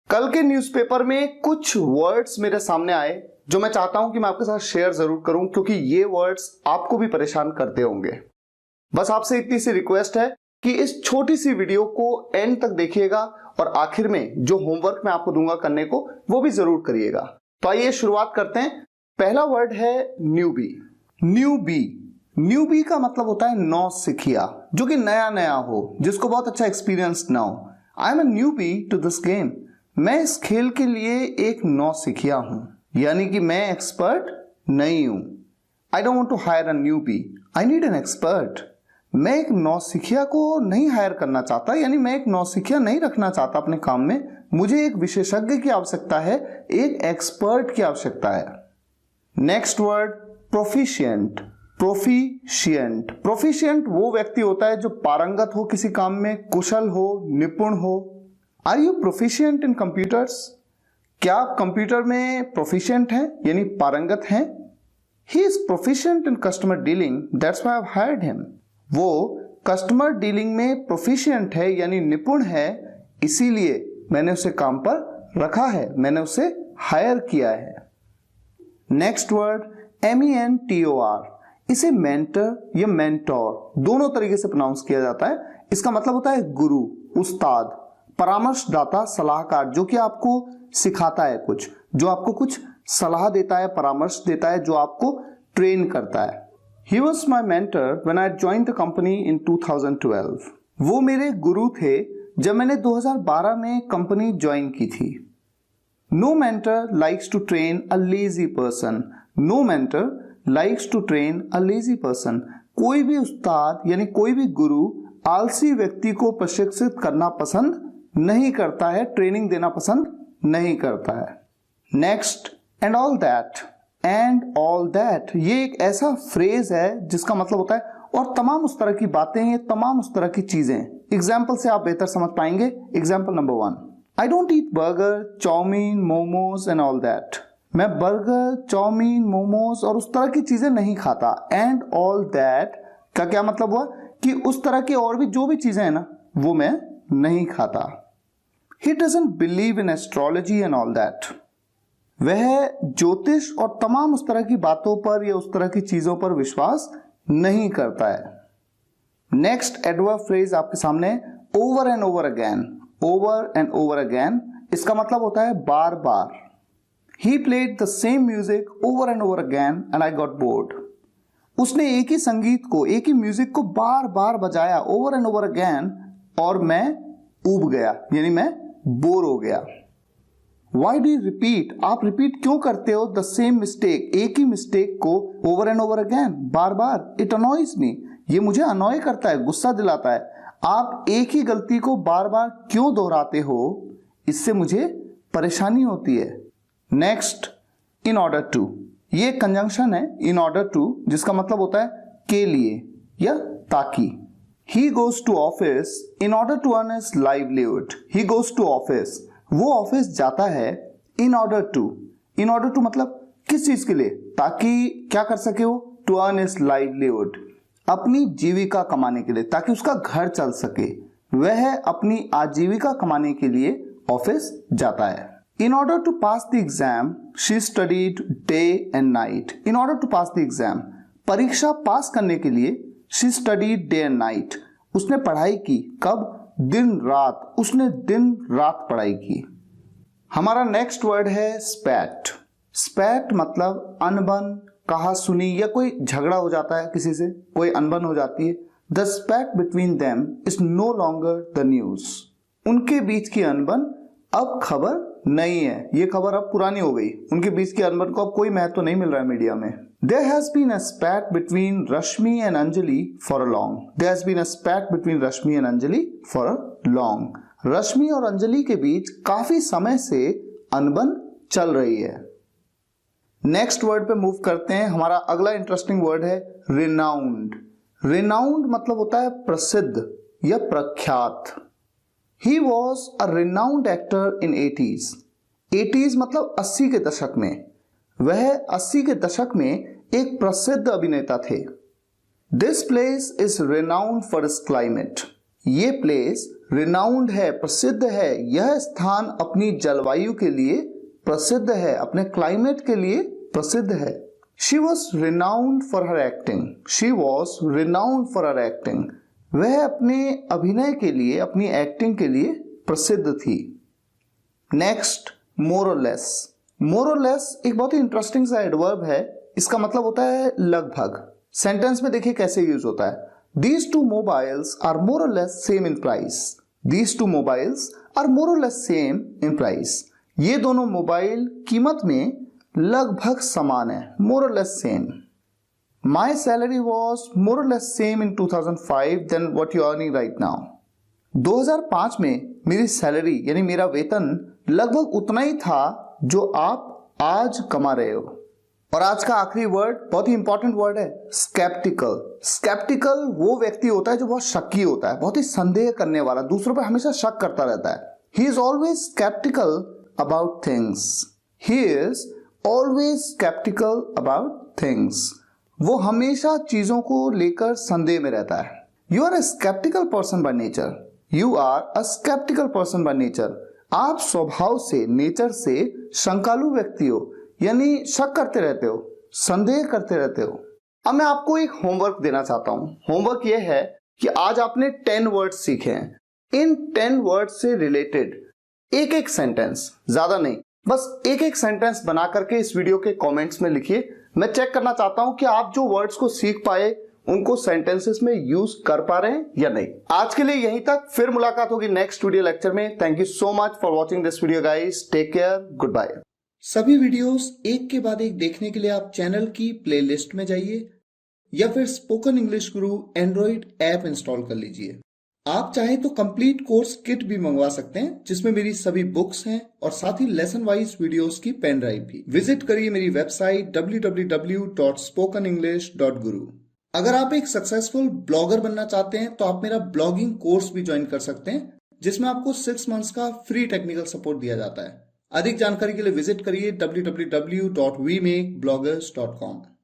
कल के न्यूज़पेपर में कुछ वर्ड्स मेरे सामने आए जो मैं चाहता हूं कि मैं आपके साथ शेयर जरूर करूं, क्योंकि ये वर्ड्स आपको भी परेशान करते होंगे। बस आपसे इतनी सी रिक्वेस्ट है कि इस छोटी सी वीडियो को एंड तक देखिएगा और आखिर में जो होमवर्क मैं आपको दूंगा करने को वो भी जरूर करिएगा। तो आइए शुरुआत करते हैं। पहला वर्ड है न्यूबी। न्यूबी न्यूबी का मतलब होता है नौसिखिया, जो कि नया नया हो, जिसको बहुत अच्छा एक्सपीरियंस ना हो। I am a newbie to this game. मैं इस खेल के लिए एक नौसिखिया हूं, यानी कि मैं एक्सपर्ट नहीं हूं। I don't want to hire a newbie, I need an expert. मैं एक नौसिखिया को नहीं हायर करना चाहता, यानी मैं एक नौसिखिया नहीं रखना चाहता अपने काम में। मुझे एक विशेषज्ञ की आवश्यकता है, एक एक्सपर्ट की आवश्यकता है। Next word proficient. Proficient proficient वो व्यक्ति होता है जो पारंगत हो किसी काम में, कुशल हो, निपुण हो। Are you proficient in computers? क्या आप कंप्यूटर में प्रोफिशिएंट हैं, यानी पारंगत हैं? He is proficient in customer dealing, that's why I have hired him. वो कस्टमर डीलिंग में प्रोफिशिएंट है, यानी निपुण है, इसीलिए मैंने उसे काम पर रखा है, मैंने उसे हायर किया है। Next word MENTOR। इसे मेंटर या मेंटोर दोनों तरीके से प्रोनाउंस किया जाता है। इसका मतलब होता है गुरु, उस्ताद, परामर्शदाता, सलाहकार, जो कि आपको सिखाता है कुछ, जो आपको कुछ सलाह देता है, परामर्श देता है, जो आपको ट्रेन करता है। He was my mentor when I joined the company in 2012। वो मेरे गुरु थे जब मैंने 2012 में कंपनी ज्वाइन की थी। No mentor likes to train a lazy person। No mentor likes to train a lazy person। कोई भी उस्ताद यानी कोई भी गुरु आलसी व्यक्ति को प्रशिक्षित करना पसंद नहीं करता है, ट्रेनिंग देना पसंद नहीं करता है। Next and all that. And all that ये एक ऐसा फ्रेज है जिसका मतलब होता है और तमाम उस तरह की बातें, ये तमाम उस तरह की चीजें। एग्जाम्पल से आप बेहतर समझ पाएंगे। Example number 1, I don't eat burger, chowmein, momos and all that. मैं बर्गर, चाउमीन, मोमोज और उस तरह की चीजें नहीं खाता। एंड ऑल दैट का क्या मतलब हुआ कि उस तरह की और भी जो भी चीजें हैं ना, वो मैं नहीं खाता। He doesn't believe in astrology and all that। वह ज्योतिष और तमाम उस तरह की बातों पर या उस तरह की चीजों पर विश्वास नहीं करता है। नेक्स्ट एडवर्ब फ्रेज आपके सामने, over and over again. Over and over again इसका मतलब होता है बार बार। He played the same music over and over again and I got bored। उसने एक ही संगीत को, एक ही म्यूजिक को बार बार बजाया, ओवर एंड ओवर अगेन, और मैं ऊब गया, यानी मैं बोर हो गया। Why do you repeat? आप रिपीट क्यों करते हो द सेम मिस्टेक, एक ही मिस्टेक को ओवर एंड ओवर अगेन, बार बार? इट अनॉयज मी, ये मुझे अनॉय करता है, गुस्सा दिलाता है। आप एक ही गलती को बार बार क्यों दोहराते हो, इससे मुझे परेशानी होती है। Next, in order to. ये कंजंक्शन है इन ऑर्डर टू, जिसका मतलब होता है के लिए या ताकि। He goes to office in order to earn his livelihood। He goes to office, वो ऑफिस जाता है in order to। in order to मतलब किस चीज के लिए? ताकि क्या कर सके वो? To earn his livelihood, अपनी जीविका कमाने के लिए, ताकि उसका घर चल सके। वह अपनी आजीविका कमाने के लिए ऑफिस जाता है। In order to pass the exam, she studied day and night। In order to pass the exam, परीक्षा पास करने के लिए she studied day and night, उसने पढ़ाई की। कब? दिन रात, उसने दिन रात पढ़ाई की। हमारा नेक्स्ट वर्ड है स्पैट। स्पैट मतलब अनबन, कहा सुनी, या कोई झगड़ा हो जाता है किसी से, कोई अनबन हो जाती है। The spat between them is no longer the news. उनके बीच की अनबन अब खबर नहीं है, ये खबर अब पुरानी हो गई। उनके बीच की अनबन को अब कोई महत्व नहीं मिल रहा है मीडिया में। There has been a spat between Rashmi and Anjali for a long। There has been a spat between Rashmi and Anjali for a long। रश्मि और अंजलि के बीच काफी समय से अनबन चल रही है। नेक्स्ट वर्ड पे मूव करते हैं। हमारा अगला इंटरेस्टिंग वर्ड है रिनाउंड। रिनाउंड मतलब होता है प्रसिद्ध या प्रख्यात। He was a renowned actor in 80s। 80s मतलब 80 के दशक में। वह 80 के दशक में एक प्रसिद्ध अभिनेता थे। This place is renowned for its climate। ये प्लेस रिनाउंड है, प्रसिद्ध है। यह स्थान अपनी जलवायु के लिए प्रसिद्ध है, अपने क्लाइमेट के लिए प्रसिद्ध है। She was renowned for her acting. She was renowned for her acting. वह अपने अभिनय के लिए, अपनी एक्टिंग के लिए प्रसिद्ध थी। Next, more or less. More or less एक बहुत ही इंटरेस्टिंग सा एडवर्ब है। इसका मतलब होता है लगभग। सेंटेंस में देखिए कैसे यूज होता है। These two mobiles are more or less same in price. These two mobiles are more or less same in price. ये दोनों मोबाइल कीमत में लगभग समान है, more or less same. My salary was more or less same in 2005 than what you are earning right now. 2005 में मेरी salary यानी मेरा वेतन लगभग उतना ही था जो आप आज कमा रहे हो। और आज का आखिरी वर्ड बहुत ही इंपॉर्टेंट वर्ड है, स्केप्टिकल। स्केप्टिकल वो व्यक्ति होता है जो बहुत शक्की होता है, बहुत ही संदेह करने वाला, दूसरों पर हमेशा शक करता रहता है। He is always skeptical about things. He is always skeptical about things. वो हमेशा चीजों को लेकर संदेह में रहता है। You are a skeptical person by nature. You are a skeptical person by nature. आप स्वभाव से, नेचर से शंकालु व्यक्ति हो, यानी शक करते रहते हो, संदेह करते रहते हो। अब मैं आपको एक होमवर्क देना चाहता हूं। होमवर्क यह है कि आज आपने 10 वर्ड्स सीखे हैं। इन 10 वर्ड्स से रिलेटेड एक एक सेंटेंस, ज्यादा नहीं, बस एक एक सेंटेंस बना करके इस वीडियो के कमेंट्स में लिखिए। मैं चेक करना चाहता हूं कि आप जो वर्ड्स को सीख पाए उनको सेंटेंसेस में यूज कर पा रहे हैं या नहीं। आज के लिए यहीं तक, फिर मुलाकात होगी नेक्स्ट वीडियो लेक्चर में। Thank you so much for watching this video guys. Take care, good bye. सभी वीडियोस एक के बाद एक देखने के लिए आप चैनल की प्लेलिस्ट में जाइए या फिर स्पोकन इंग्लिश गुरु एंड्रॉइड ऐप इंस्टॉल कर लीजिए। आप चाहे तो कंप्लीट कोर्स किट भी मंगवा सकते हैं जिसमें मेरी सभी बुक्स हैं और साथ ही लेसन वाइज वीडियोस की पेन ड्राइव भी। विजिट करिए मेरी वेबसाइट www.spokenenglish.guru। अगर आप एक सक्सेसफुल ब्लॉगर बनना चाहते हैं तो आप मेरा ब्लॉगिंग कोर्स भी ज्वाइन कर सकते हैं जिसमें आपको 6 मंथ्स का फ्री टेक्निकल सपोर्ट दिया जाता है। अधिक जानकारी के लिए विजिट करिए www.wemakebloggers.com।